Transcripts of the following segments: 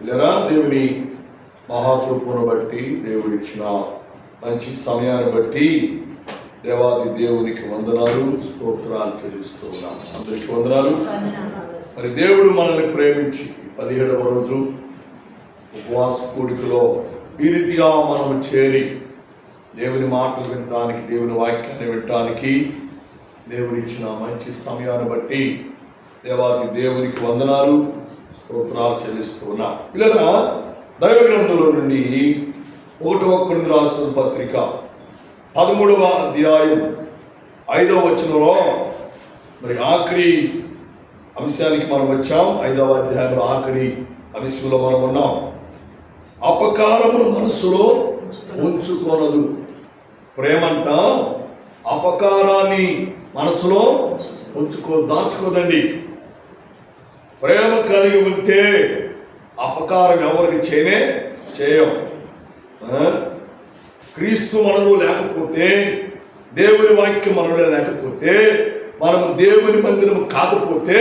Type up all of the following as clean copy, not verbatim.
ఇలా దేవుని మహాకృపను బట్టి, దేవుడిచ్చిన మంచి సమయాన్ని బట్టి దేవాది దేవునికి వందనాలు, స్తోత్రాలు చెల్లిస్తూ ఉన్నాం. అందరికీ వందనాలు. మరి దేవుడు మనల్ని ప్రేమించి 17వ రోజు ఉపవాస కూడికలో ఈ రీతిగా మనం చేరి దేవుని మాటలు వినటానికి, దేవుని వాక్యాన్ని వినటానికి దేవుడిచ్చిన మంచి సమయాన్ని బట్టి దేవాది దేవునికి వందనాలు, స్తోత్రాలు చెల్లిస్తూ ఉన్నాం. ఇలా దైవ గ్రంథంలో నుండి 1వ కొరింథీయులకు రాసిన పత్రిక 13వ అధ్యాయం 5వ వచనంలో మరి ఆఖరి అంశానికి మనం వచ్చాం. 5వ అధ్యాయంలో ఆఖరి అంశంలో మనం ఉన్నాం. అపకారమును మనసులో ఉంచుకోనదు. ప్రేమంట అపకారాన్ని మనసులో దాచుకోదండి. ప్రేమ కలిగి ఉంటే అపకారం ఎవరికి చేయం. క్రీస్తు మనలో లేకపోతే, దేవుని వాక్యం మనలో లేకపోతే, మనము దేవుని మందిరం కాకపోతే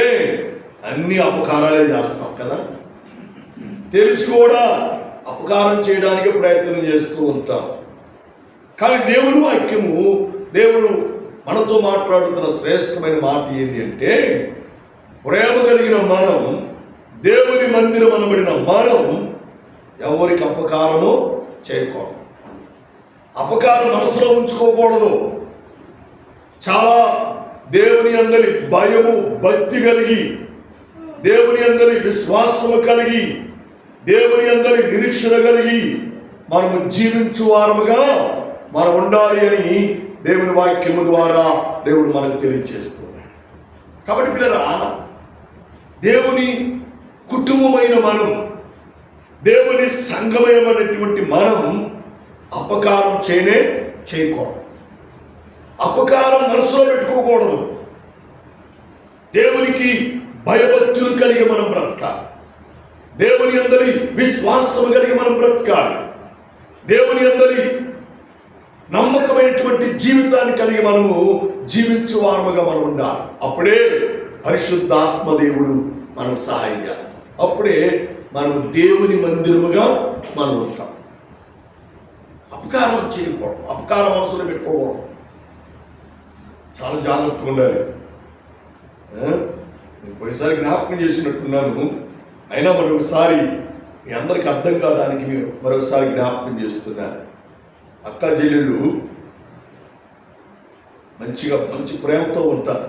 అన్ని అపకారాలే చేస్తాం కదా. తెలిసి కూడా అపకారం చేయడానికి ప్రయత్నం చేస్తూ ఉంటాం. కానీ దేవుని వాక్యము, దేవుడు మనతో మాట్లాడుతున్న శ్రేష్టమైన మాట ఏంటి అంటే, ప్రేమ కలిగిన మనం, దేవుని మందిరం అనబడిన మనం ఎవరికి అపకారము చేయకూడదు. అపకారం మనసులో ఉంచుకోకూడదు. చాలా దేవుని అందరి భయము, భక్తి కలిగి, దేవుని అందరి విశ్వాసము కలిగి, దేవుని అందరి నిరీక్షణ కలిగి మనము జీవించు వారముగా మనం ఉండాలి అని దేవుని వాక్యము ద్వారా దేవుడు మనకు తెలియజేస్తున్నాడు. కాబట్టి పిల్లరా, దేవుని కుటుంబమైన మనం, దేవుని సంఘమైనటువంటి మనం అపకారం చేయకూడదు. అపకారం మనసులో పెట్టుకోకూడదు. దేవునికి భయభక్తులు కలిగి మనం బ్రతకాలి. దేవుని అందరి విశ్వాసం కలిగి మనం బ్రతకాలి. దేవుని అందరి నమ్మకమైనటువంటి జీవితాన్ని కలిగి మనము జీవించు వారముగా మనం ఉండాలి. అప్పుడే పరిశుద్ధాత్మ దేవుడు మనకు సహాయం చేస్తాం. అప్పుడే మనము దేవుని మందిరముగా మనం ఉంటాం. అపకారం చేయకూడదు. అపకారం మనసులో పెట్టుకోకూడదు. చాలా జాగ్రత్తగా ఉండాలి. నేను పోయినసారి జ్ఞాపకం చేసినట్టున్నాను, అయినా మరొకసారి మీ అందరికి అర్థం కావడానికి మీరు మరొకసారి జ్ఞాపకం చేస్తున్నాను. అక్క చెల్లెళ్ళు మంచి ప్రేమతో ఉంటారు.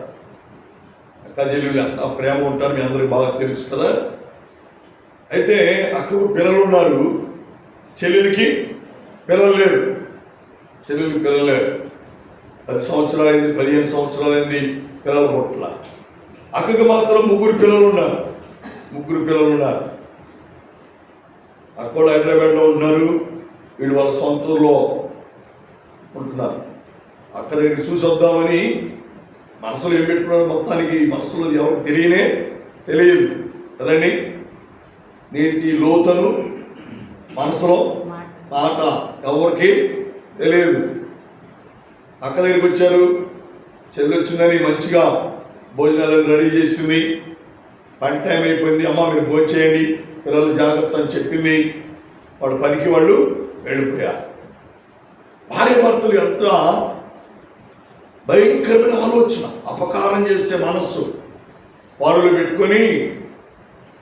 అక్క చెల్లెళ్ళు అంత ప్రేమ ఉంటారు, మీ అందరికి బాగా తెలుసు కదా. అయితే అక్కకు పిల్లలు ఉన్నారు, చెల్లెలికి పిల్లలు లేరు. 10 సంవత్సరాలైంది, 15 సంవత్సరాలైంది, పిల్లలు పుట్ల. అక్కకి మాత్రం 3 పిల్లలు ఉన్నారు. అక్క కూడా హైదరాబాద్లో ఉన్నారు, వీళ్ళు వాళ్ళ సొంత ఊర్లో ఉంటున్నారు. అక్క దగ్గరికి చూసి వద్దామని మనసులో ఏం పెట్టుకున్నారు, మొత్తానికి మనసులో ఎవరికి తెలియదు కదండి. దీనికి లోతను మనసులో మాట ఎవరికి తెలియదు. అక్క దగ్గరికి వచ్చారు, చెల్లి వచ్చిందని మంచిగా భోజనాలను రెడీ చేసింది. పని టైం అయిపోయింది, అమ్మ మీరు భోజనం చేయండి, పిల్లలు జాగ్రత్త అని చెప్పింది. వాడు పనికి వాళ్ళు వెళ్ళిపోయారు. భార్య భర్తలు ఎంత భయంకరమైన ఆలోచన, అపకారం చేసే మనస్సు వాళ్ళు పెట్టుకొని,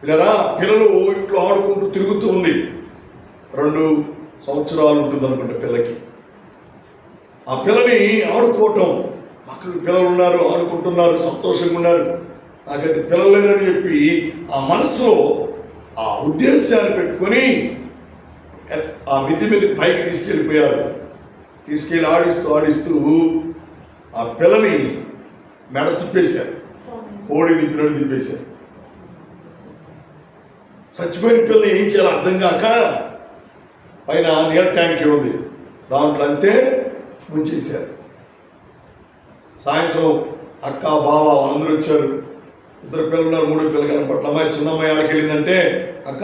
పిల్లలు ఇంట్లో ఆడుకుంటూ తిరుగుతూ ఉంది. 2 సంవత్సరాలు ఉంటుంది అనుకుంటే పిల్లకి. ఆ పిల్లని ఆడుకోవటం, అక్కడ పిల్లలు ఉన్నారు, ఆడుకుంటున్నారు, సంతోషంగా ఉన్నారు. నాకైతే పిల్లలు లేదని చెప్పి ఆ మనసులో ఆ ఉద్దేశాన్ని పెట్టుకొని ఆ మిద్ది మీద పైకి తీసుకెళ్ళి ఆడిస్తూ ఆ పిల్లని మెడ తిప్పేశారు, కోడి తిప్పేశారు. చచ్చిపోయిన పిల్లని ఏం చేయాలో అర్థం కాక పైన నీళ్ళ ట్యాంక్ ఉంది, దాంట్లో అంతే ఉంచేశారు. సాయంత్రం అక్క, బావ అందరూ వచ్చారు. 2 పిల్లలు ఉన్నారు, 3 పిల్లలు కనపట్ల. అమ్మాయి చిన్నమ్మాయి ఆడికి వెళ్ళిందంటే, అక్క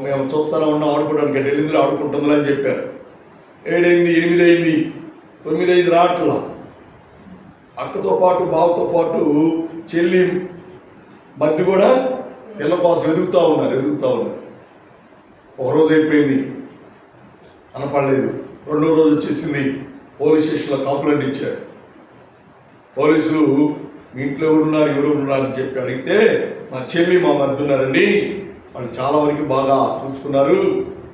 మేము చూస్తారా ఉన్నా ఆడుకోవడానికి అంటే వెళ్ళింది, ఆడుకుంటుందని అని చెప్పారు. 7 అయింది, 8 అయింది, 9 అయింది, రాట్లా. అక్కతో పాటు బావతో పాటు చెల్లి మధ్య కూడా పిల్ల కోసం ఎదుగుతూ ఉన్నారు. ఒక రోజు అయిపోయింది, కనపడలేదు. రెండో రోజు వచ్చేసింది, పోలీస్ స్టేషన్లో కంప్లైంట్ ఇచ్చారు. పోలీసులు మీ ఇంట్లో ఎవరు ఉన్నారని చెప్పి అడిగితే, మా చెల్లి మా మధ్య ఉన్నారండి, వాళ్ళు చాలా వరకు బాగా చూసుకున్నారు,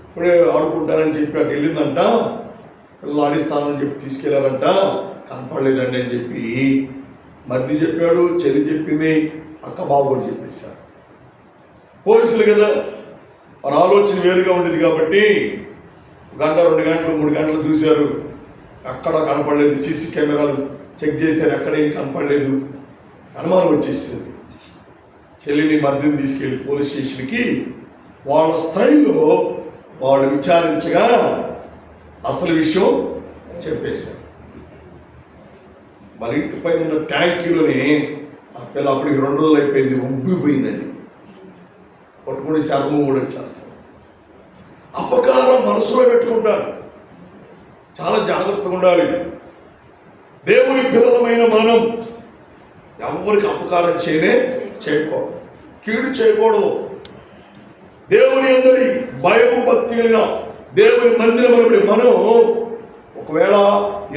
ఇప్పుడే ఆడుకుంటారని చెప్పి అటు వెళ్ళిందంట, పిల్లలు ఆడిస్తానని చెప్పి తీసుకెళ్లారంట, కనపడలేదండి అని చెప్పి మధ్య చెప్పాడు, చెల్లి చెప్పింది, అక్క బాబు కూడా చెప్పేశారు. పోలీసులు కదా, వారి ఆలోచన వేరుగా ఉండేది కాబట్టి 1 గంట 2 గంటలు 3 గంటలు చూశారు, అక్కడ కనపడలేదు. సీసీ కెమెరాలు చెక్ చేశారు, ఎక్కడేం కనపడలేదు. అనుమానం వచ్చేసింది. చెల్లిని మధ్యని తీసుకెళ్ళి పోలీస్ స్టేషన్కి వాళ్ళ స్థాయిలో వాళ్ళు విచారించగా అసలు విషయం చెప్పేశారు. వాళ్ళ ఇంటి పైన ఉన్న ట్యాంకీలోనే ఆ పిల్ల అప్పటికి 2 రోజులు అయిపోయింది, ఉబ్బిపోయిందండి. పట్టుకుని శర్మం కూడా వచ్చేస్తారు. అపకారం మనసులో పెట్టుకుంటారు, చాలా జాగ్రత్తగా ఉండాలి. దేవుని పిల్లలమైన మనం ఎవరికి అపకారం చేయకూడదు, కీడు చేయకూడదు. దేవుని అందరి భయము భక్తి కలిగిన దేవుని మందిరమునబడి మనం ఒకవేళ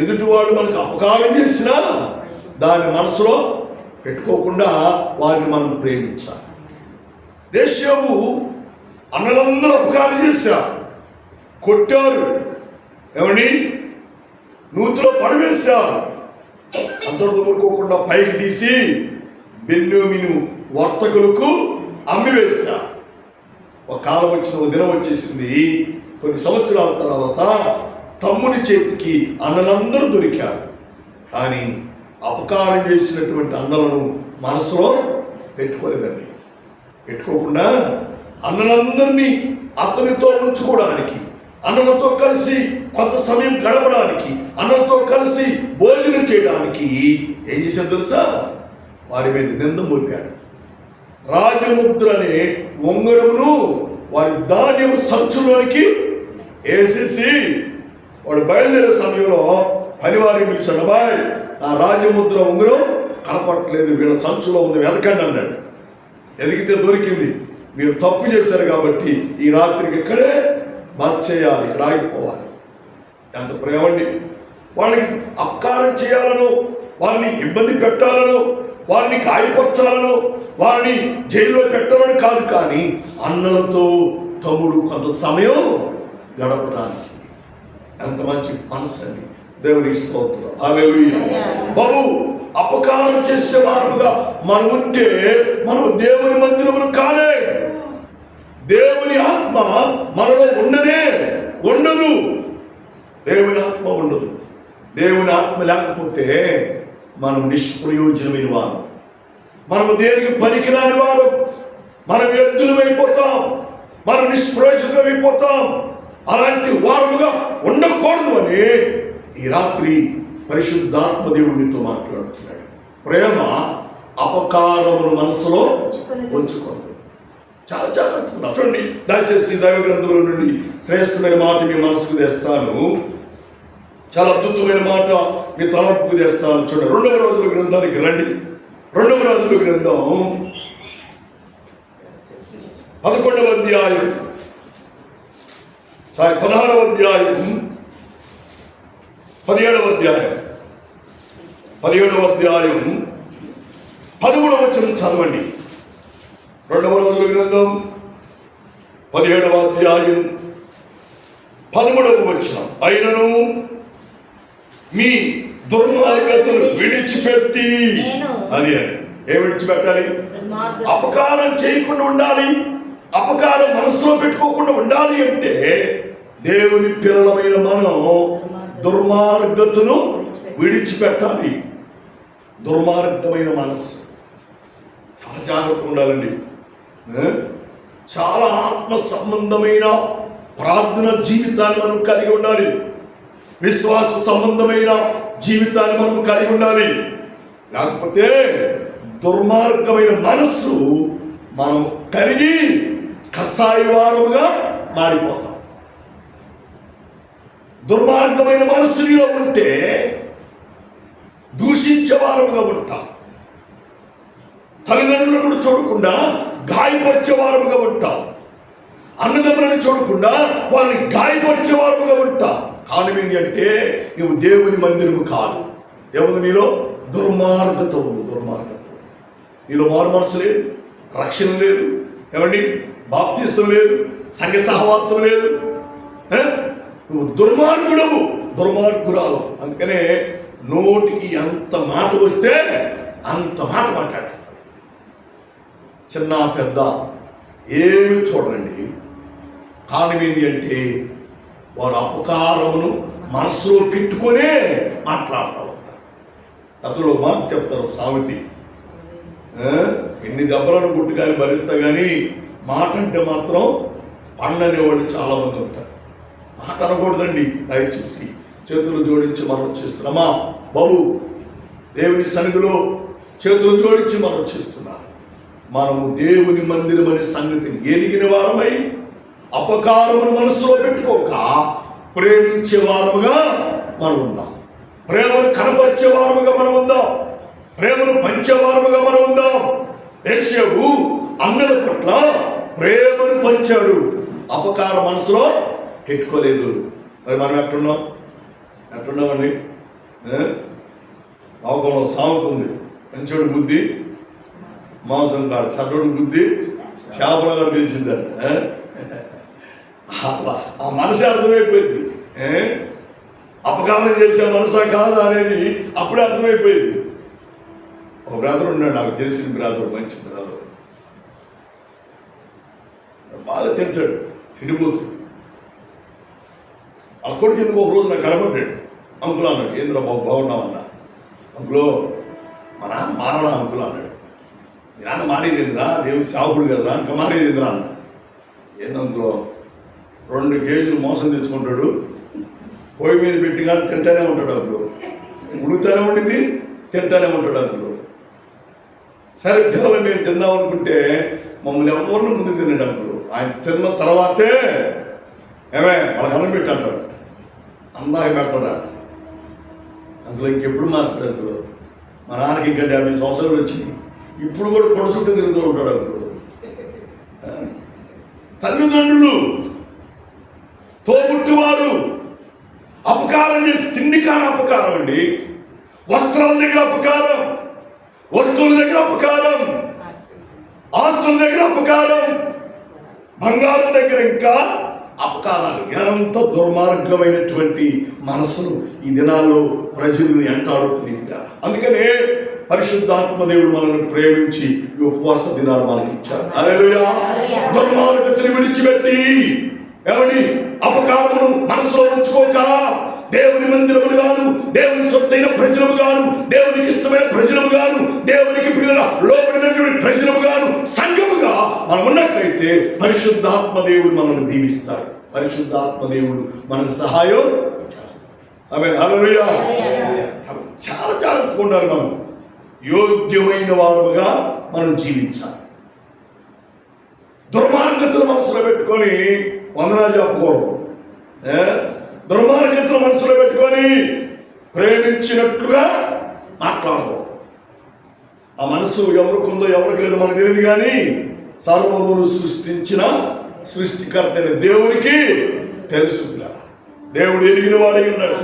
ఎదుటివాడు మనకు అపకారం చేసినా దాన్ని మనసులో పెట్టుకోకుండా వారిని మనం ప్రేమించాలి. దేశము అన్నలందరూ అపకారం చేశారు, కొట్టారు, ఏమండి నూతిలో పడవేశారు. అంతటితో ఊరుకోకుండా పైకి తీసి బెన్యామీను వర్తకులకు అమ్మివేశారు. ఒక కాలం వచ్చిన ఒక దినం వచ్చేసింది, కొన్ని సంవత్సరాల తర్వాత తమ్ముని చేతికి అన్నలందరూ దొరికారు. కానీ అపకారం చేసినటువంటి అన్నలను మనసులో పెట్టుకోలేదండి. పెట్టుకోకుండా అన్నలందరినీ అతనితో ఉంచుకోవడానికి, అన్నలతో కలిసి కొంత సమయం గడపడానికి, అన్నలతో కలిసి భోజనం చేయడానికి ఏం చేశాడు తెలుసా? వారి మీద నింద మోపాడు. రాజముద్ర అనే ఉంగరమును వారి ధాన్యము సంచులోనికి వేసేసి వాడు బయలుదేరే సమయంలో పనివారి పిలిచాడు, అబ్బాయి నా రాజముద్ర ఉంగరం కనపడట్లేదు, వీళ్ళ సంచులో ఉంది, వెతకండి అన్నాడు. ఎదిగితే దొరికింది. మీరు తప్పు చేశారు కాబట్టి ఈ రాత్రికి ఇక్కడే బస చేయాలి, ఇక్కడ ఆగిపోవాలి. ఎంత ప్రేమండి! వాళ్ళకి అపకారం చేయాలను, వారిని ఇబ్బంది పెట్టాలను, వారిని గాయపరచాలను, వారిని జైల్లో పెట్టాలని కాదు, కానీ అన్నలతో తమ్ముడు కొంత సమయం గడపడానికి ఎంత మంచి మనసు అండి. దేవునికి స్తోత్రం. హల్లెలూయా. బాబు అపకారం చేసే వారుగా మనం ఉంటే మనం దేవుని మందిరమును కాలే. దేవుని ఆత్మ మనలో ఉండదు. దేవుని ఆత్మ ఉండదు. దేవుని ఆత్మ లేకపోతే మనం నిష్ప్రయోజనమైన వారు, మనము దేనికి పనికిరాని వారు, మనం వ్యక్తులమైపోతాం, మనం నిష్ప్రయోజనమైపోతాం. అలాంటి వారముగా ఉండకూడదు అని ఈ రాత్రి పరిశుద్ధాత్మ దేవునితో మాట్లాడుతున్నాడు. ప్రేమ అపకారమును మనసులో ఉంచుకోండి. చాలా జాగ్రత్తగా చూడండి. దయచేసి దైవ గ్రంథముల నుండి శ్రేష్టమైన మాట మీ మనసుకు తెస్తాను, చాలా అద్భుతమైన మాట మీ తలంపుకు తెస్తాను. చూడండి, 2వ రాజుల గ్రంథానికి రండి. 2వ రాజుల గ్రంథం 11వ అధ్యాయం 16వ అధ్యాయం 17వ అధ్యాయం 13వ వచనం చదవండి. 2వ రాజుల గ్రంథం 17వ అధ్యాయం 13వ వచనం. అయినను మీ దుర్మార్గతను విడిచిపెట్టి, అది ఏ విడిచిపెట్టాలి? అపకారం చేయకుండా ఉండాలి, అపకారం మనసులో పెట్టుకోకుండా ఉండాలి. అంటే దేవుని పిల్లలమైన మనం దుర్మార్గతను విడిచిపెట్టాలి. దుర్మార్గమైన మనసు చాలా జాగ్రత్తగా ఉండాలండి. చాలా ఆత్మ సంబంధమైన ప్రార్థన జీవితాన్ని మనం కలిగి ఉండాలి. విశ్వాస సంబంధమైన జీవితాన్ని మనం కలిగి ఉండాలి. లేకపోతే దుర్మార్గమైన మనస్సు మనం కలిగి కసాయివారముగా మారిపోతాం. దుర్మార్గమైన మనస్సులో ఉంటే దూషించే వారముగా ఉంటాం. తల్లిదండ్రులను కూడా చూడకుండా గాయపరిచే వారముగా ఉంటాం. అన్నదమ్ముల వాళ్ళని చూడకుండా వాళ్ళని గాయపరిచేవారుగా ఉంటా. కారణం ఏంటి అంటే నువ్వు దేవుని మందిరము కాదు. ఏముంది నీలో? దుర్మార్గత ఉంది. దుర్మార్గత నీలో మారు మనసు లేదు, రక్షణ లేదు, ఏమండి బాప్తిసం లేదు, సంఘ సహవాసం లేదు. నువ్వు దుర్మార్గుడవు, దుర్మార్గురాలు. అందుకనే నోటికి ఎంత మాట వస్తే అంత మాట మాట్లాడేస్తాడు. చిన్న పెద్ద ఏమి చూడండి. కారణం ఏంటి అంటే వారు అపకారమును మనసులో పెట్టుకునే మాట్లాడుతూ ఉంటారు. అందులో మాట చెప్తారు సామెతి, ఎన్ని దెబ్బలను గుట్టుగాని భరిస్తా కానీ మాట అంటే మాత్రం పండనే వాళ్ళు చాలామంది ఉంటారు. మాట అనకూడదండి. దయచేసి చేతులు జోడించి మనం చేస్తున్నామా బాబు? దేవుని సన్నిధిలో చేతులు జోడించి మనం చేస్తున్నాం. మనము దేవుని మందిరం అనే సంగతిని ఎరిగిన వారమై అపకారమును మనసులో పెట్టుకోక ప్రేమించే వారముగా మనం ఉందాం. ప్రేమను కనపరిచే వారముగా మనం ఉందాం. ప్రేమను పంచే వారముగా మనం ఉందాం. యేషేపు అన్నల పట్ల ప్రేమను పంచాడు, అపకార మనసులో పెట్టుకోలేదు. మరి మనం ఎట్టున్నామండి? లోకంలో సాగుతుంది, మంచోడు బుద్ధి మాంసం కాదు, చర్రుడు బుద్ధి చేపలుగా తెలిసిందంట. అసలు ఆ మనసే అర్థమైపోయింది. అపకారం చేసే మనసా కాదా అనేది అప్పుడే అర్థమైపోయింది. ఒక బ్రదర్ ఉన్నాడు, నాకు తెలిసిన బ్రదర్, మంచి బ్రదర్, బాగా తింటాడు, తిండిపోతాడు. ఆ కొడుకు ఎందుకు ఒక రోజు నాకు కనబడ్డాడు. అంకుల్ అన్నాడు, ఏంద్రా బాబు బాగున్నామన్నా. అంకులో మా నాన్న మారడా అంకుల్ అన్నాడు. మీ నాన్న మారేదేంద్రా, దేవుడికి సాగుడు కదరా, ఇంకా మారేదేంద్రా అన్న. ఏందంకులో 2 కేజీలు మోసం తెచ్చుకుంటాడు, పొయ్యి మీద పెట్టి కానీ తింటానే ఉంటాడు. అప్పుడు ఉడుకుతానే ఉండింది, తింటానే ఉంటాడు. అప్పుడు సరే పిల్లలు మేము తిందాం అనుకుంటే మమ్మల్ని ఎవరిని ముందు తిన్నాడు. అప్పుడు ఆయన తిన్న తర్వాతే వాళ్ళకి అన్నం పెట్టి అంటాడు, అందాక పెట్టడా. అందులో ఇంకెప్పుడు మాట్లాడు. అందులో మా నాన్నకి ఇంకా 50 సంవత్సరాలు వచ్చినాయి, ఇప్పుడు కూడా కొడుచుంటూ తిరుగుతూ ఉంటాడు. అప్పుడు తల్లిదండ్రులు, తోబుట్టువారు అపకారం చేసి తిండి కాని అపకారం అండి. వస్త్రాల దగ్గర అపకారం, వస్తువుల దగ్గర అపకారం, ఆస్తుల దగ్గర అపకారం, బంగారం దగ్గర ఇంకా అపకారాలు. ఎంత దుర్మార్గమైనటువంటి మనసును ఈ దినాల్లో ప్రజలను ఎంటాడుతుంది. అందుకనే పరిశుద్ధాత్మ దేవుడు మనల్ని ప్రేమించి ఈ ఉపవాస దినాలు మనకి ఇచ్చారు. హల్లెలూయా. దుర్మార్గతని విడిచిపెట్టి ఏమని అపకారమును మనసులో ఉంచుకోక దేవుని మందిరములు గాను, దేవుని సొత్తైన ప్రజలము గాను, దేవునికి ఇష్టమైన ప్రజలము గాను, దేవునికి పిల్లల లోబడినటువంటి ప్రజలము గాను, సంఘముగా మనం ఉన్నట్లయితే పరిశుద్ధాత్మ దేవుడు మనల్ని దీవిస్తాడు. పరిశుద్ధాత్మ దేవుడు మనకు సహాయం చేస్తాడు. ఆమేన్. హల్లెలూయా. చాలా జాగ్రత్తగా ఉండాలి. మనం యోగ్యమైన వారముగా మనం జీవించాలి. దుర్మార్గతను మనసులో పెట్టుకొని వందనాలు చెప్పకూడదు. దుర్మార్గతను మనసులో పెట్టుకొని ప్రేమించినట్లుగా మాట్లాడకూడదు. ఆ మనసు ఎవరికి ఉందో ఎవరికి లేదో మనకు తెలియదు, కానీ సర్వమును సృష్టించిన సృష్టికర్త అయిన దేవునికి తెలుసు. దేవుడు ఎరిగిన వాడై ఉన్నాడు.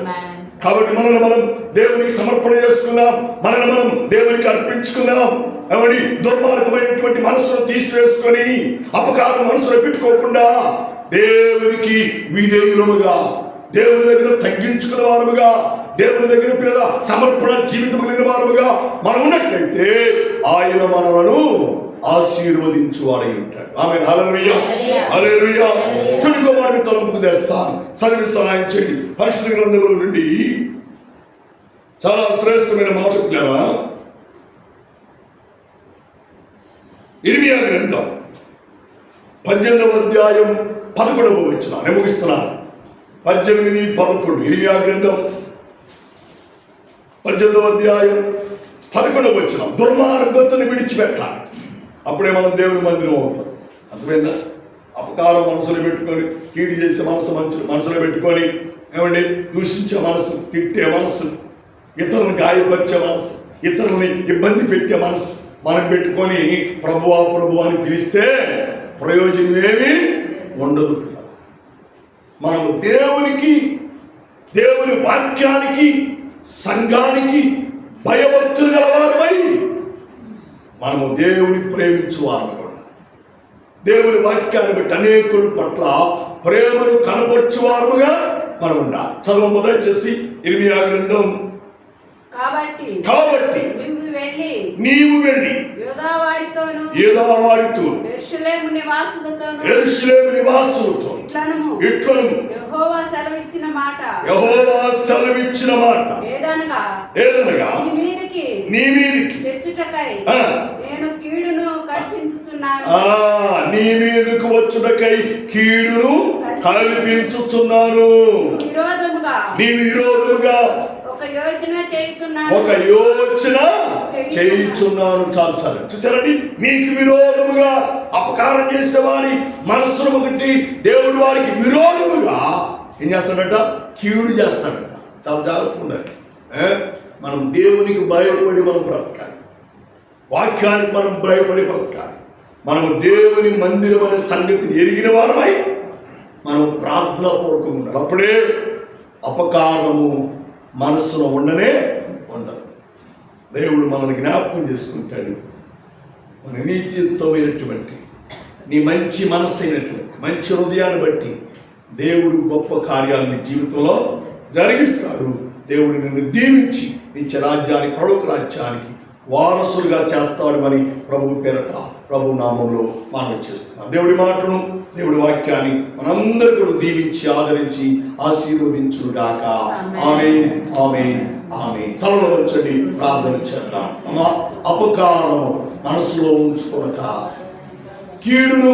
కాబట్టి మనల్ని మనం దేవునికి సమర్పణ చేసుకుందాం, మనల్ని మనం దేవునికి అర్పించుకుందాం. ఎవరి దుర్మార్గమైనటువంటి మనసును తీసివేసుకొని అపకారం మనసులో పెట్టుకోకుండా దేవునికి విధేయులముగా, దేవుని దగ్గర తగ్గించుకున్న వారముగా, దేవుని దగ్గర పిల్లల సమర్పణ జీవితం కలిగిన వారముగా మనం ఉన్నట్లయితే ఆయన మనలను ఆశీర్వదించువాడై ఉంటాడు. ఆమేన్. హల్లెలూయా. హల్లెలూయా. చుడుకో వారిని తలంపుకు తెస్తాను, చదివి సహాయం చేయండి. పరిశుద్ధ గ్రంథంలో నుండి చాలా శ్రేష్టమైన మాట చెప్తారా. ఇర్మియా గ్రంథం 18వ అధ్యాయం 11వ వచనం నేను ముగిస్తున్నాను. 18-11 ఇర్మియా గ్రంథం 18వ అధ్యాయం 11వ వచనం. దుర్మార్గతను విడిచిపెట్టాలి, అప్పుడే మనం దేవుని మందిరం అవుతాం. అర్థమైందా? అపకారం మనసులో పెట్టుకొని, కీడు చేసే మనసులో పెట్టుకొని, ఏమండి దూషించే మనసు, తిట్టే మనసు, ఇతరులను గాయపరిచే మనసు, ఇతరులని ఇబ్బంది పెట్టే మనసు మనం పెట్టుకొని ప్రభువా ప్రభు అని పిలిస్తే ప్రయోజనం ఏమీ ఉండదు. మనము దేవునికి, దేవుని వాక్యానికి, సంఘానికి భయభక్తులు గలవారమై మనము దేవుని ప్రేమించువారు కూడా, దేవుని వాక్యాన్ని బట్టి అనేకుల పట్ల ప్రేమను కనపరచువారుగా మనం ఉండాలి. చదువు మొదలు చేసి 26 గ్రంథం. కాబట్టి నీవు వెళ్ళి యూదా వారితో యెరూషలేము నివాసులతో ఇట్లను యెహోవా సెలవిచ్చిన మాట ఏదనగా నీ మీదికి నీ మీదకు వచ్చుటకై కీడును కల్పించుచున్నాను. నీ విరోధముగా ఒక యోచన చేయుచున్నాను. చాలు చూచారండి, మీకు విరోధముగా అపకారం చేసేవారి మనస్సును ఒకటి దేవుడు వారికి విరోధముగా ఏం చేస్తాడట? కీడు చేస్తాడట. చాలా జాగ్రత్తగా ఉండాలి. మనం దేవునికి భయపడి మనం బ్రతకాలి, వాక్యానికి మనం భయపడి బ్రతకాలి. మనము దేవుని మందిరం అనే సంగతిని ఎరిగిన వారమై మనం ప్రార్థన పూర్వకంగా ఉండాలి. అప్పుడే అపకారము మనస్సులో ఉండనే ఉండదు. దేవుడు మనల్ని జ్ఞాపకం చేసుకుంటాడు. మన నీతియుక్తమైనటువంటి నీ మంచి మనస్సు అయినటువంటి మంచి హృదయాన్ని బట్టి దేవుడు గొప్ప కార్యాలని జీవితంలో జరిగిస్తాడు. దేవుడు నిన్ను దీవించి నిత్య రాజ్యానికి, పరలోక రాజ్యానికి వారసులుగా చేస్తాడు అని ప్రభు పేరట, ప్రభు నామంలో మనం చేస్తున్నాం. దేవుడి మాటను, దేవుడి వాక్యాన్ని మనందరికీ దీవించి ఆదరించి ఆశీర్వదించుగాక. ఆమేన్, ఆమేన్, ఆమేన్. తలలో వచ్చి ప్రార్థన చేస్తాం. అపకారము మనసులో ఉంచుకొనక, కీడును